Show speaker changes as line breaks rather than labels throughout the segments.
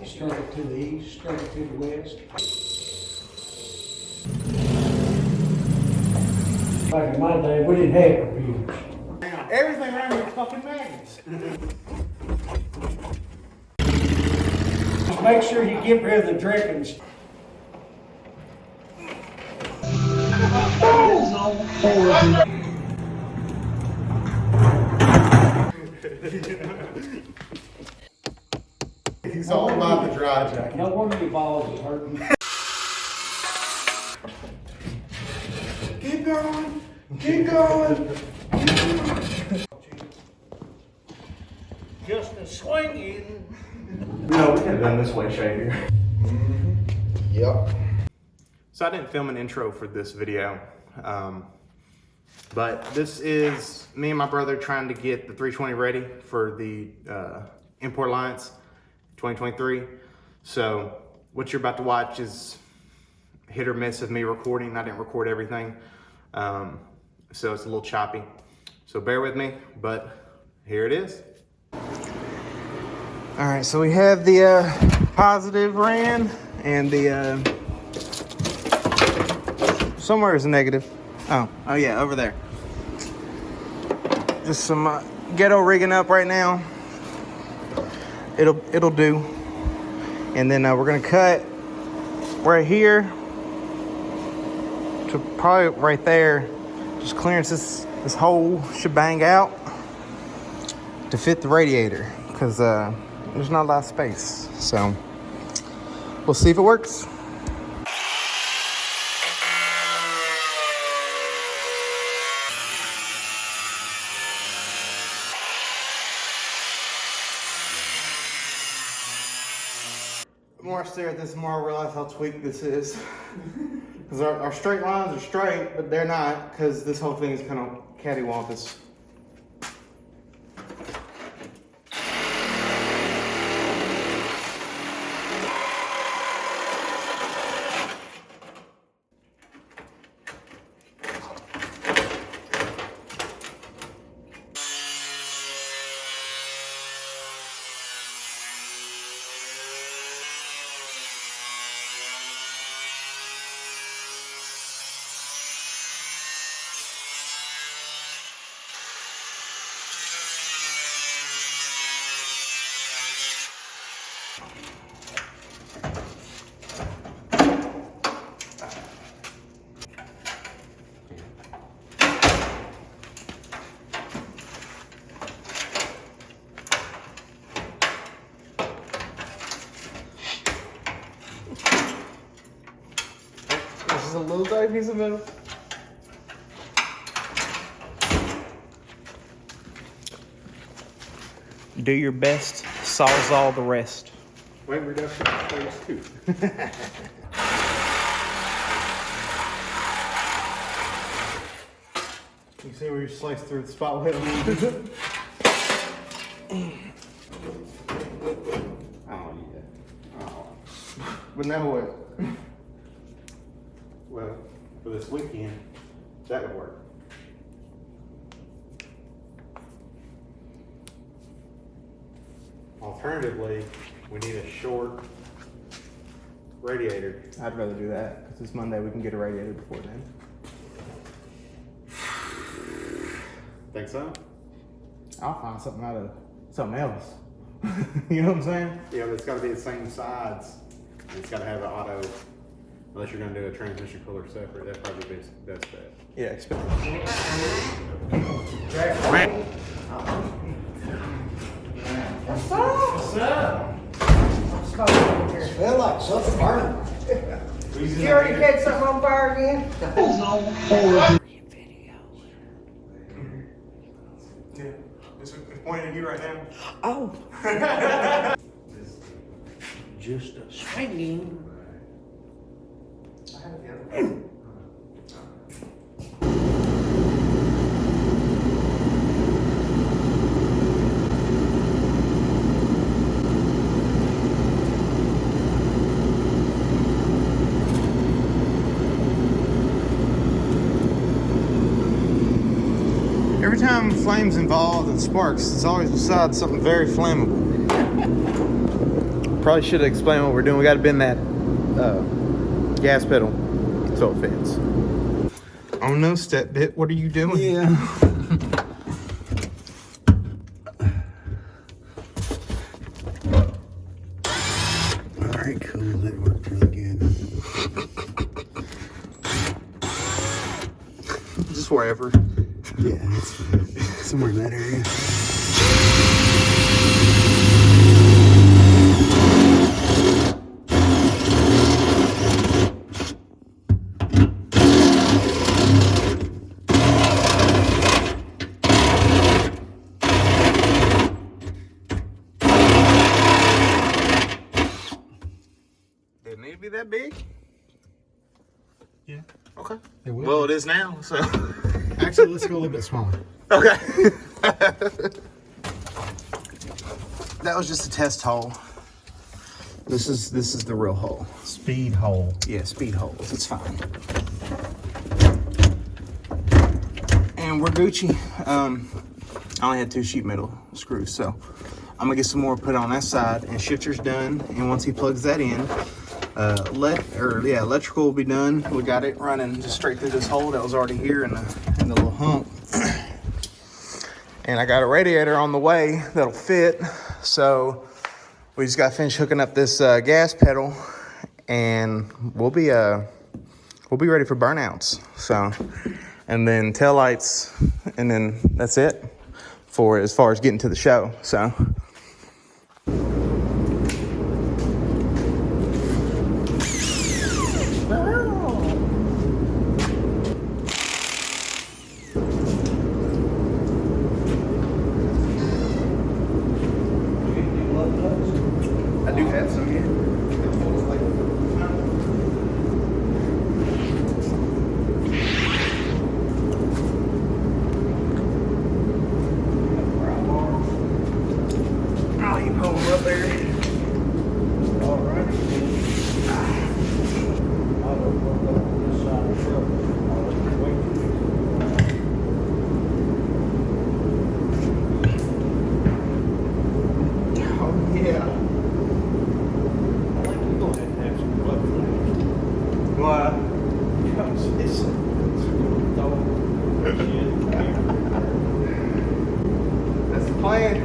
Start it to the east, start it to the west. Back in my day, we didn't have computers.
Everything around here is fucking magnets.
Just make sure you get rid of the drippings.
He's all about the dry jacket.
No wonder your balls is hurting.
Keep going. Keep going.
Just a swinging.
No, we could have done this way shadier. Yep. So I didn't film an intro for this video, but this is me and my brother trying to get the 320 ready for the Import Alliance 2023. So what you're about to watch is hit or miss of me recording. I didn't record everything, so it's a little choppy. So bear with me, but here it is. All right, so we have the positive ran and the somewhere is a negative. Oh yeah, over there. Just some ghetto rigging up right now. It'll do. And then we're gonna cut right here to probably right there. Just clearance this whole shebang out to fit the radiator, because there's not a lot of space. So we'll see if it works. The more I stare at this, the more I realize how tweaked this is. Because our straight lines are straight, but they're not, because this whole thing is kind of cattywampus. This is a little tiny piece of metal. Do your best, sawzall the rest.
Weight reduction phase 2.
You see where you slice through the spot weld?
Oh, yeah. Oh.
But now what?
Well, for this weekend, that would work. Alternatively, we need a short radiator.
I'd rather do that, because it's Monday, we can get a radiator before then.
Think so?
I'll find something out of something else. You know what I'm saying?
Yeah, but it's got to be the same sides. It's got to have an auto. Unless you're going to do a transmission cooler separate, that'd probably be the best bet.
Yeah, expect.
What's up? What's up? I smell like something burning. You already catch something on fire again?
Yeah, it's pointing at you right now.
Oh. Just a swinging.
Every time flame's involved and sparks, it's always beside something very flammable. Probably should have explained what we're doing. We got to bend that gas pedal so it fits. Oh no, step bit. What are you doing?
Yeah. Alright, cool. That worked really good.
Just wherever.
Yeah, that's fine. Somewhere in that area.
Didn't need to be that big.
Yeah.
Okay.
It will.
Well, it is now, so.
Actually, let's go a little bit smaller.
Okay. That was just a test hole. This is the real hole.
Speed hole.
Yeah, speed holes. It's fine. And we're Gucci. I only had 2 sheet metal screws, so I'm gonna get some more put on that side. And shifter's done. And once he plugs that in, electrical will be done. We got it running just straight through this hole that was already here in the little hump. And I got a radiator on the way that'll fit. So we just got to finish hooking up this gas pedal, and we'll be ready for burnouts. So, and then taillights, and then that's it for as far as getting to the show. So. I do have some here. Oh, you pull them up there.
All right. I'll go on this side of the truck. I'll let you wait.
Oh, yeah.
I think you're gonna have to have some blood flags.
Why?
Because it's dog shit.
That's the plan.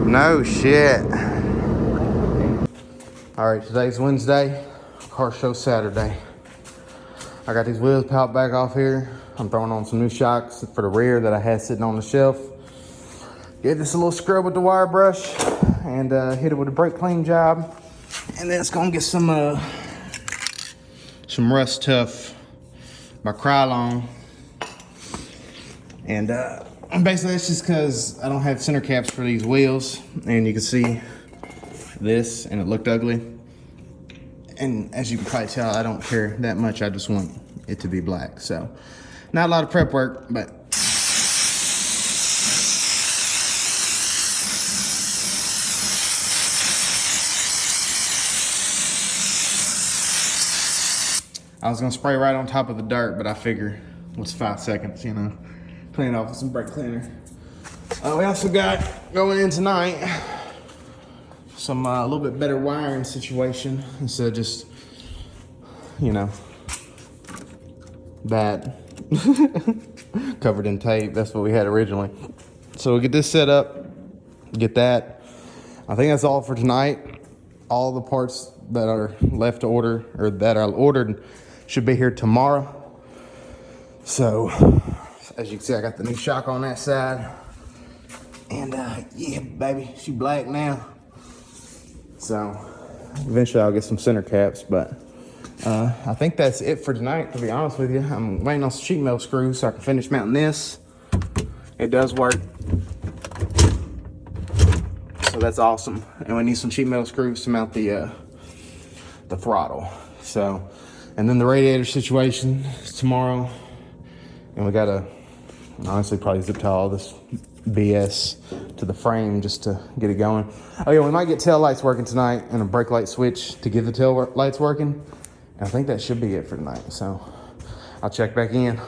No shit. All right, today's Wednesday, car show Saturday. I got these wheels popped back off here. I'm throwing on some new shocks for the rear that I had sitting on the shelf. Gave this a little scrub with the wire brush and hit it with a brake clean job. And then it's gonna get some Rust Tough by Krylon. And basically it's just because I don't have center caps for these wheels, and you can see this and it looked ugly. And as you can probably tell, I don't care that much. I just want it to be black. So not a lot of prep work, but I was gonna spray right on top of the dirt, but I figure what's 5 seconds, you know, clean it off with some brake cleaner. We also got going in tonight some a little bit better wiring situation instead of just, you know, that covered in tape. That's what we had originally. So we'll get this set up, get that. I think that's all for tonight. All the parts that are left to order or that are ordered should be here tomorrow. So as you can see, I got the new shock on that side. And yeah, baby, she black now. So eventually I'll get some center caps, but I think that's it for tonight, to be honest with you. I'm waiting on some sheet metal screws so I can finish mounting this. It does work. So that's awesome. And we need some sheet metal screws to mount the throttle. So And then the radiator situation is tomorrow. And we gotta honestly probably zip tie all this BS to the frame just to get it going. Oh yeah, we might get tail lights working tonight and a brake light switch to get the tail lights working. And I think that should be it for tonight. So I'll check back in.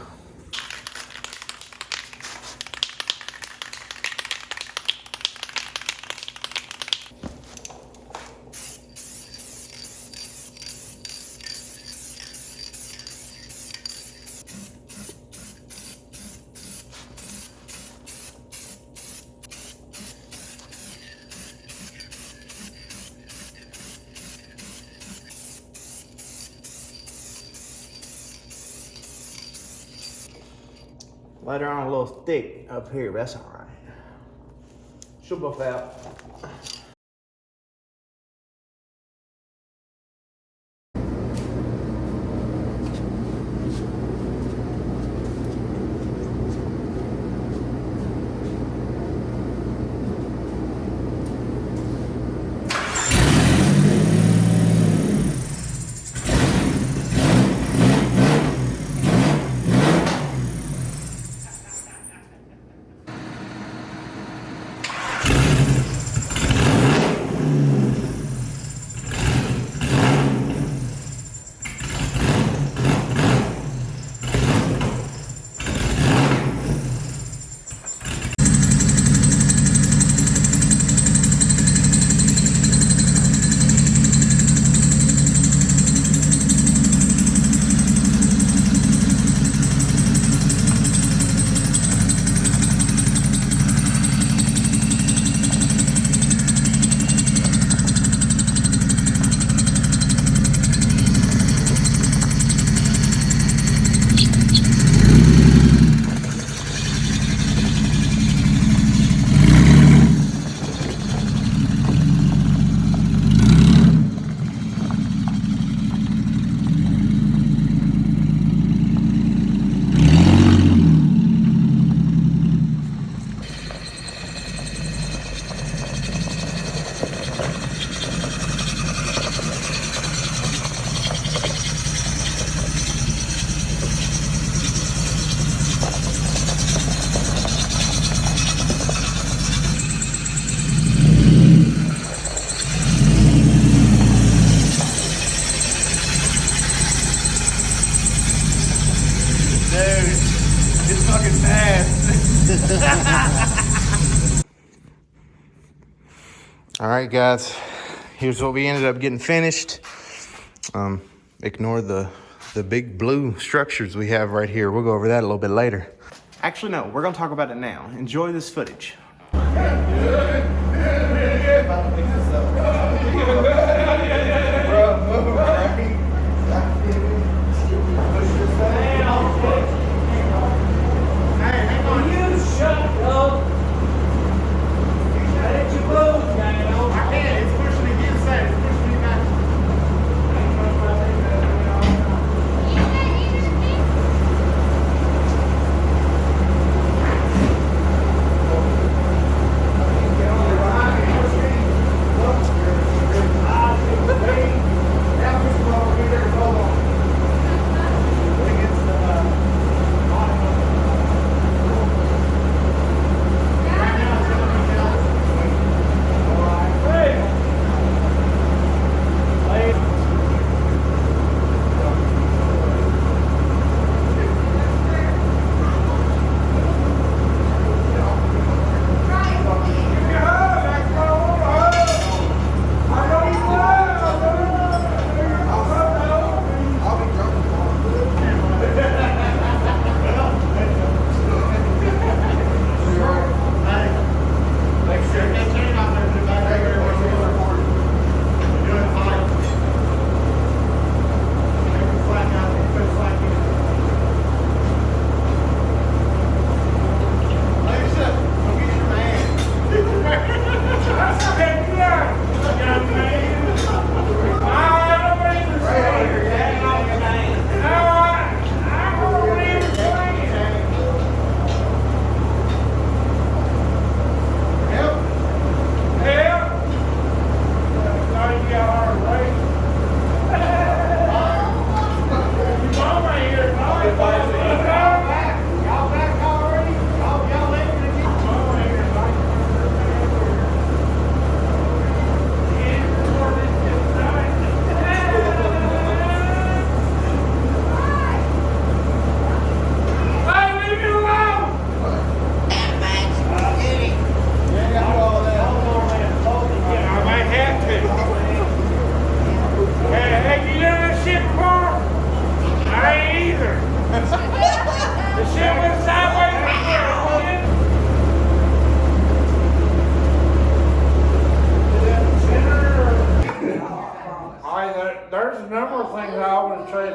Later on a little thick up here, but that's all right. She'll buff out. All right, guys, here's what we ended up getting finished. Ignore the big blue structures we have right here. We'll go over that a little bit later. Actually, no, we're gonna talk about it now. Enjoy this footage.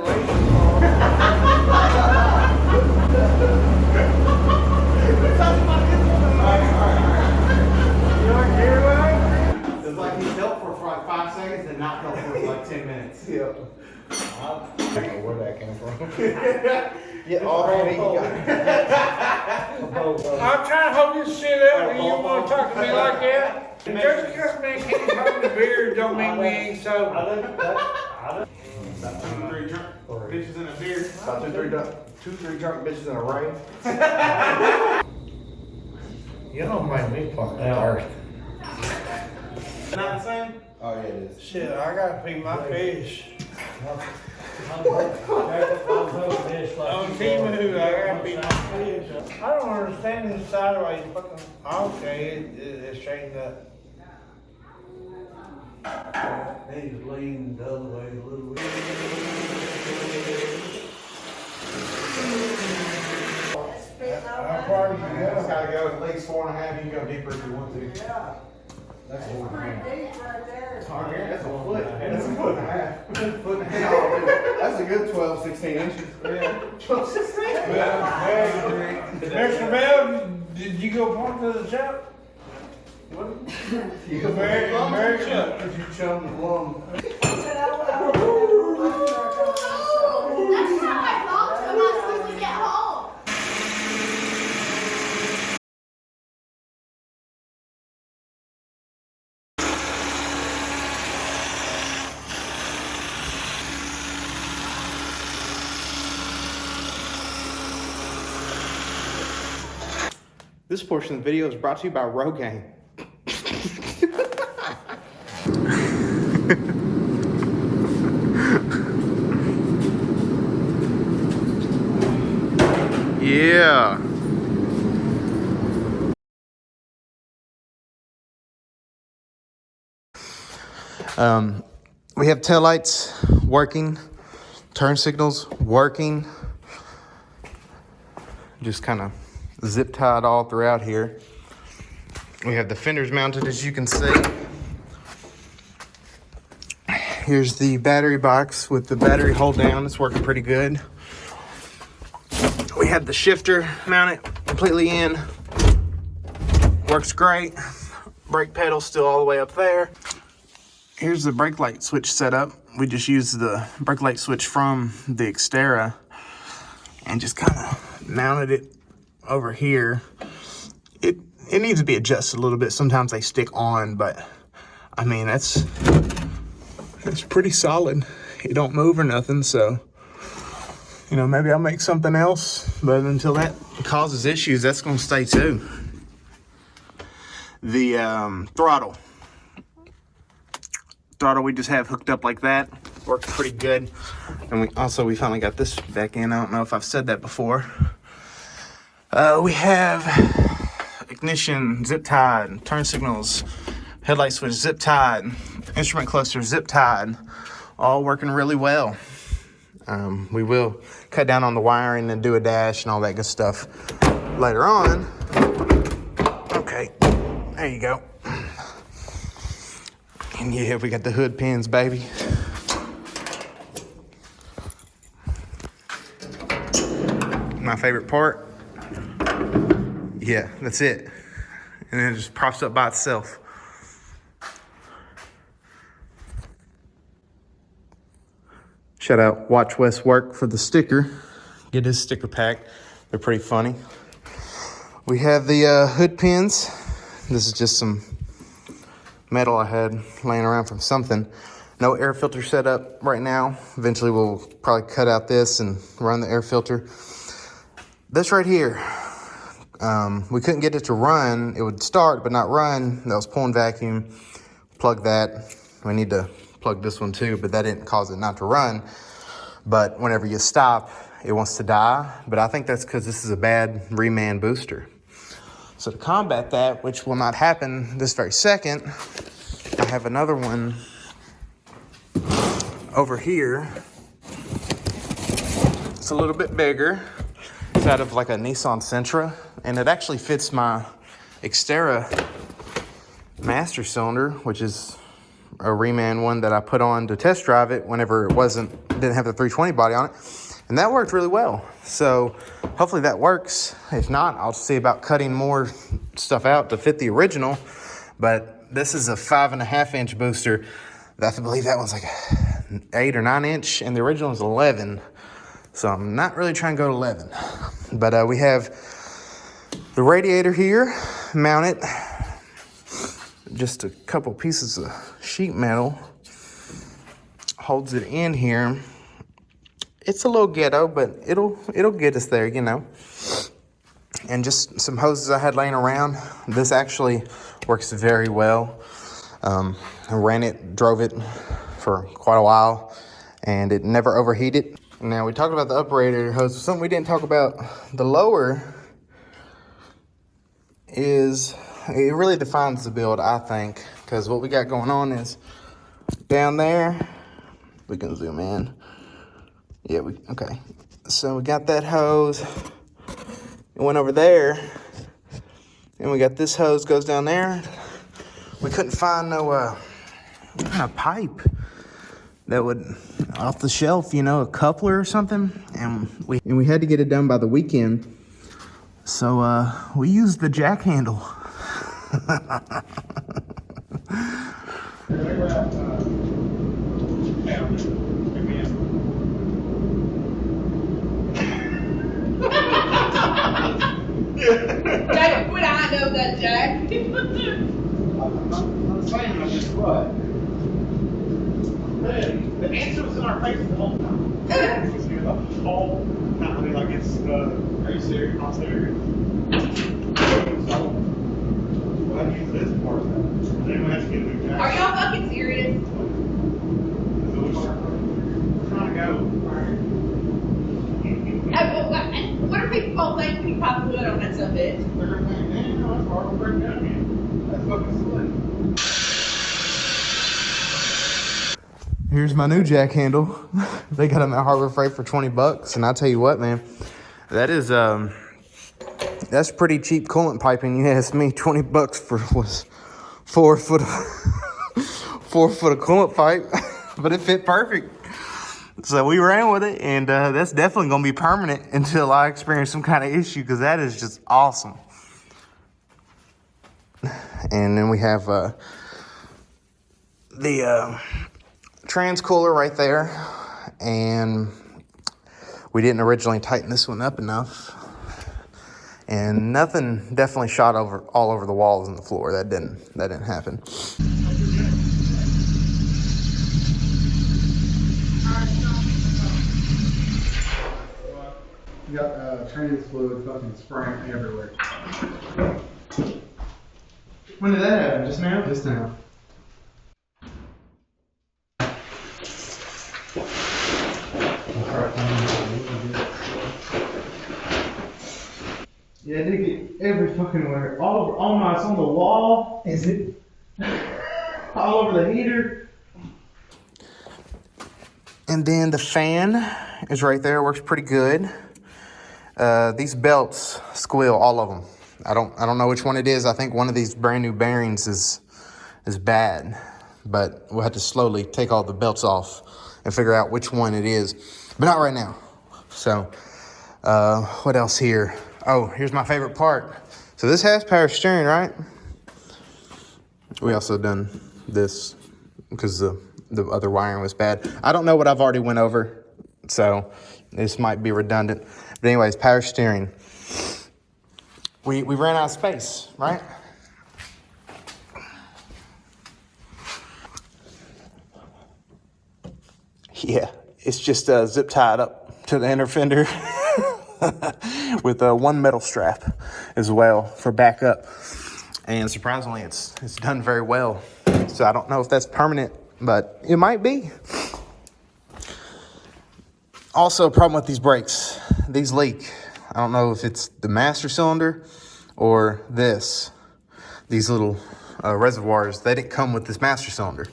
ventilation on. You want to hear what?
It's like he helped for like 5 seconds and not help for like 10 minutes.
Yeah. I don't know where that came from. Yeah, already you got. I'm trying to hold this shit up and you want to talk to me like that? Just because man can't hold the beer don't mean we ain't sober.
About 2, 3 drunk bitches in a beer.
About 2, 3 drunk bitches in a rain. You don't make me fucking thirsty.
Not the same?
Oh yeah, it is. Shit, I gotta feed my fish. On Timu, I gotta feed my fish. I don't understand this sideways fucking. Okay, it's changed up.
He's leaning the other way a little bit.
How far did you
It's
go?
gotta go at least 4.5. You can go deeper if you want to.
Yeah. That's
Pretty
one.
deep right there.
Oh, man, that's a foot. That's a foot and a half. Foot and a half.
Oh, that's a good 12, 16 inches.
Yeah. 12, 16.
Mr. Bell, did you go point to the chop? You go very good, because you chummed the plum.
That's how I talk to him as soon as we get home.
This portion of the video is brought to you by Rogaine. Yeah. We have taillights working, turn signals working. Just kind of zip tied all throughout here. We have the fenders mounted, as you can see. Here's the battery box with the battery hold down. It's working pretty good. We have the shifter mounted completely in. Works great. Brake pedal still all the way up there. Here's the brake light switch setup. We just used the brake light switch from the Xterra and just kind of mounted it over here. It needs to be adjusted a little bit. Sometimes they stick on, but I mean, that's pretty solid. It don't move or nothing, so you know, maybe I'll make something else, but until that causes issues, that's gonna stay too. The throttle we just have hooked up like that. Works pretty good. And we finally got this back in. I don't know if I've said that before. We have ignition zip tied, turn signals, headlight switch zip tied, instrument cluster zip tied, all working really well. We will cut down on the wiring and do a dash and all that good stuff later on. Okay, there you go. And yeah, we got the hood pins, baby. My favorite part. Yeah, that's it. And then it just props up by itself. Shout out Watch West Work for the sticker. Get his sticker pack. They're pretty funny. We have the hood pins. This is just some metal I had laying around from something. No air filter set up right now. Eventually we'll probably cut out this and run the air filter. This right here, we couldn't get it to run. It would start but not run. That was pulling vacuum. Plug that. We need to plug this one too, but that didn't cause it not to run. But whenever you stop, it wants to die. But I think that's because this is a bad reman booster. So to combat that, which will not happen this very second, I have another one over here. It's a little bit bigger. It's out of like a Nissan Sentra, and it actually fits my Xterra master cylinder, which is a reman one that I put on to test drive it whenever it wasn't didn't have the 320 body on it. And that worked really well. So hopefully that works. If not, I'll see about cutting more stuff out to fit the original. But this is a 5.5 inch booster. I believe that one's like 8 or 9 inch, and the original is 11. So I'm not really trying to go to 11. But we have the radiator here mounted. Just a couple pieces of sheet metal holds it in here. It's a little ghetto, but it'll get us there, you know. And just some hoses I had laying around. This actually works very well. I ran it, drove it for quite a while, and it never overheated. Now, we talked about the upper radiator hose. Something we didn't talk about, the lower is, it really defines the build, I think, because what we got going on is down there, we can zoom in. Yeah, okay. So we got that hose. It went over there. And we got this hose goes down there. We couldn't find no kind of pipe that would, off the shelf, you know, a coupler or something. And we had to get it done by the weekend. So we used the jack handle.
Jack, would I know that, Jack?
I'm saying, I just what? The answer was in our face the whole time. It's here the whole time. I mean, like it's, are you serious? I'm serious. So, we'll have to use this part of that. Then we have to get a new jack.
Are y'all fucking serious?
We're trying to go.
What are people gonna think when you pop wood on that son bitch?
They're going to think, man, no, that's hard to break down again. That's fucking silly.
Here's my new jack handle. They got them at Harbor Freight for $20. And I'll tell you what, man, that is, that's pretty cheap coolant piping. You asked me, $20 for was 4 foot of 4 foot of coolant pipe, but it fit perfect. So we ran with it, and that's definitely going to be permanent until I experience some kind of issue, because that is just awesome. And then we have the trans cooler right there, and we didn't originally tighten this one up enough, and nothing definitely shot all over the walls and the floor. That didn't happen.
You got trans fluid fucking spraying everywhere.
When did that happen? Just now?
Just now.
Yeah, it did get every fucking where. All my, it's on the wall.
Is it?
All over the heater. And then the fan is right there. Works pretty good. These belts squeal, all of them. I don't know which one it is. I think one of these brand new bearings is bad, but we'll have to slowly take all the belts off and figure out which one it is, but not right now. So, what else here? Oh, here's my favorite part. So this has power steering, right? We also done this because the other wiring was bad. I don't know what I've already went over, so this might be redundant. But anyways, power steering. We ran out of space, right? Yeah, it's just zip tied up to the inner fender with one metal strap as well for backup. And surprisingly, it's done very well. So I don't know if that's permanent, but it might be. Also, a problem with these brakes. These leak. I don't know if it's the master cylinder or this. These little reservoirs, they didn't come with this master cylinder.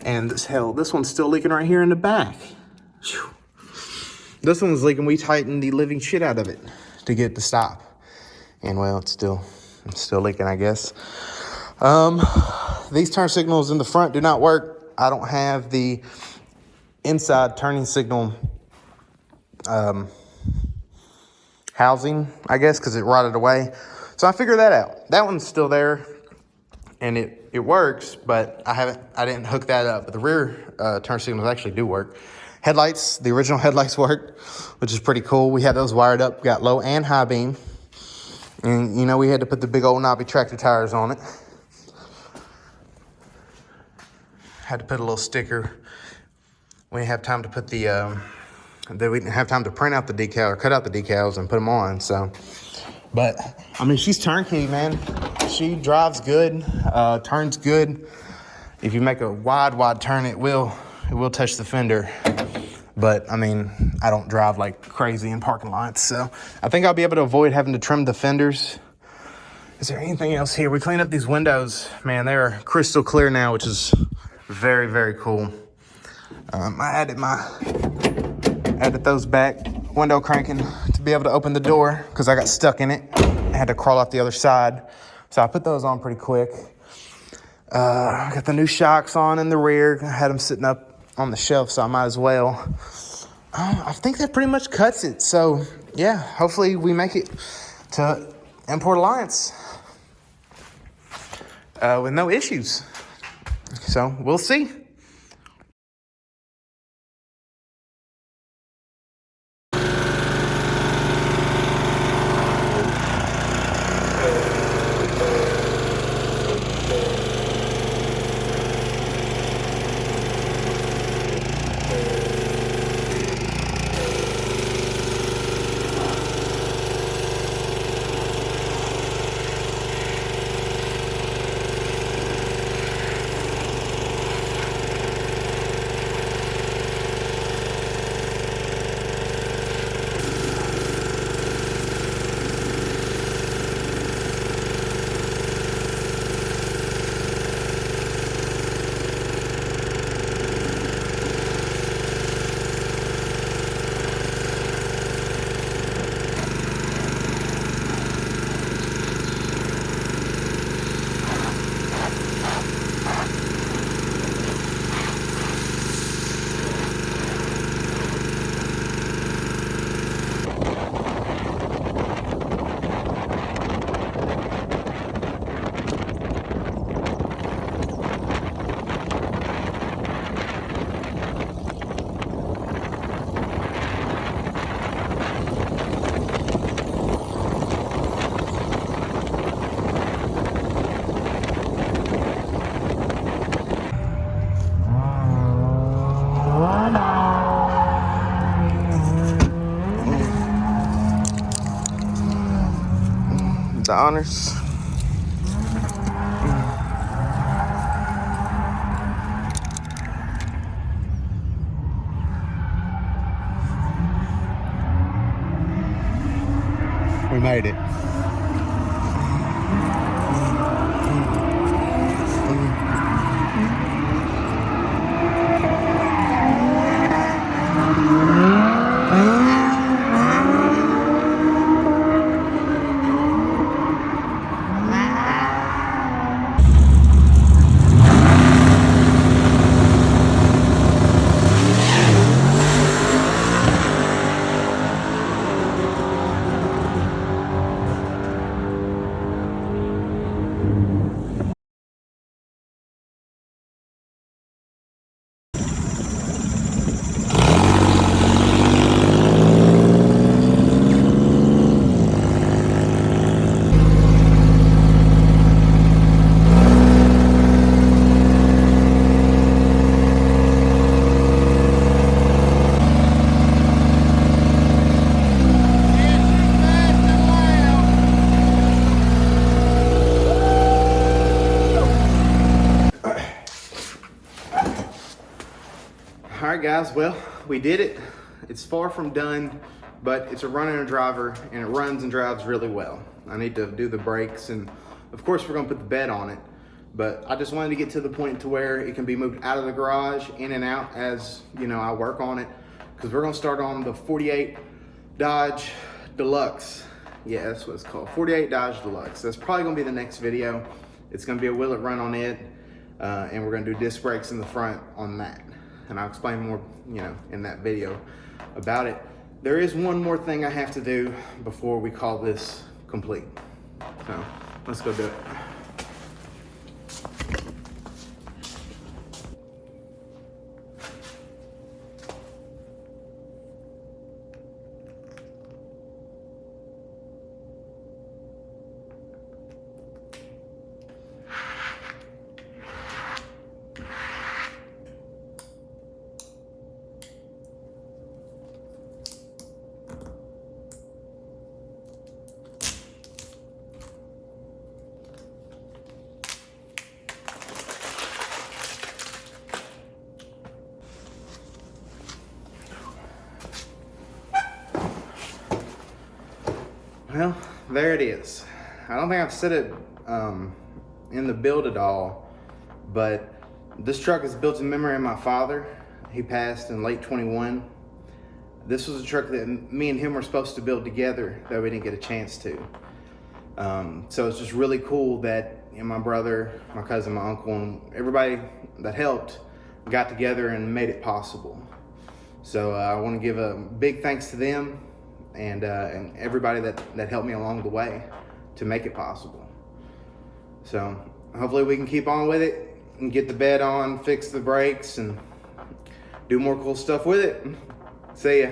And this one's still leaking right here in the back. Whew. This one was leaking. We tightened the living shit out of it to get it to stop. And well, it's still leaking, I guess. These turn signals in the front do not work. I don't have the inside turning signal housing, I guess, because it rotted away. So I figured that out. That one's still there, and it works, but I didn't hook that up. But the rear turn signals actually do work. Headlights, the original headlights work, which is pretty cool. We had those wired up, got low and high beam. And, you know, we had to put the big old knobby tractor tires on it. Had to put a little sticker. We didn't have time to put we didn't have time to print out the decal or cut out the decals and put them on, so. But, I mean, she's turnkey, man. She drives good, turns good. If you make a wide turn, it will touch the fender. But, I mean, I don't drive like crazy in parking lots, so I think I'll be able to avoid having to trim the fenders. Is there anything else here? We cleaned up these windows. Man, they're crystal clear now, which is very, very cool. I added those back, window cranking to be able to open the door because I got stuck in it. I had to crawl out the other side. So I put those on pretty quick. Got the new shocks on in the rear. I had them sitting up on the shelf, so I might as well. I think that pretty much cuts it. So yeah, hopefully we make it to Import Alliance with no issues. So we'll see. The honors. We made it. All right, guys, well, we did it. It's far from done, but it's a running and driver, and it runs and drives really well. I need to do the brakes, and of course we're gonna put the bed on it, but I just wanted to get to the point to where it can be moved out of the garage, in and out as, you know, I work on it, because we're gonna start on the 48 Dodge Deluxe. Yeah, that's what it's called, 48 Dodge Deluxe. That's probably gonna be the next video. It's gonna be a will it run on it, and we're gonna do disc brakes in the front on that. and I'll explain more, in that video about it. There is one more thing I have to do before we call this complete. So let's go do it. Well, there it is. I don't think I've said it in the build at all, but this truck is built in memory of my father. He passed in late 21. This was a truck that me and him were supposed to build together that we didn't get a chance to. So it's just really cool that my brother, my cousin, my uncle, and everybody that helped got together and made it possible. So I want to give a big thanks to them and everybody that helped me along the way to make it possible. So hopefully we can keep on with it and get the bed on, fix the brakes, and do more cool stuff with it. See ya.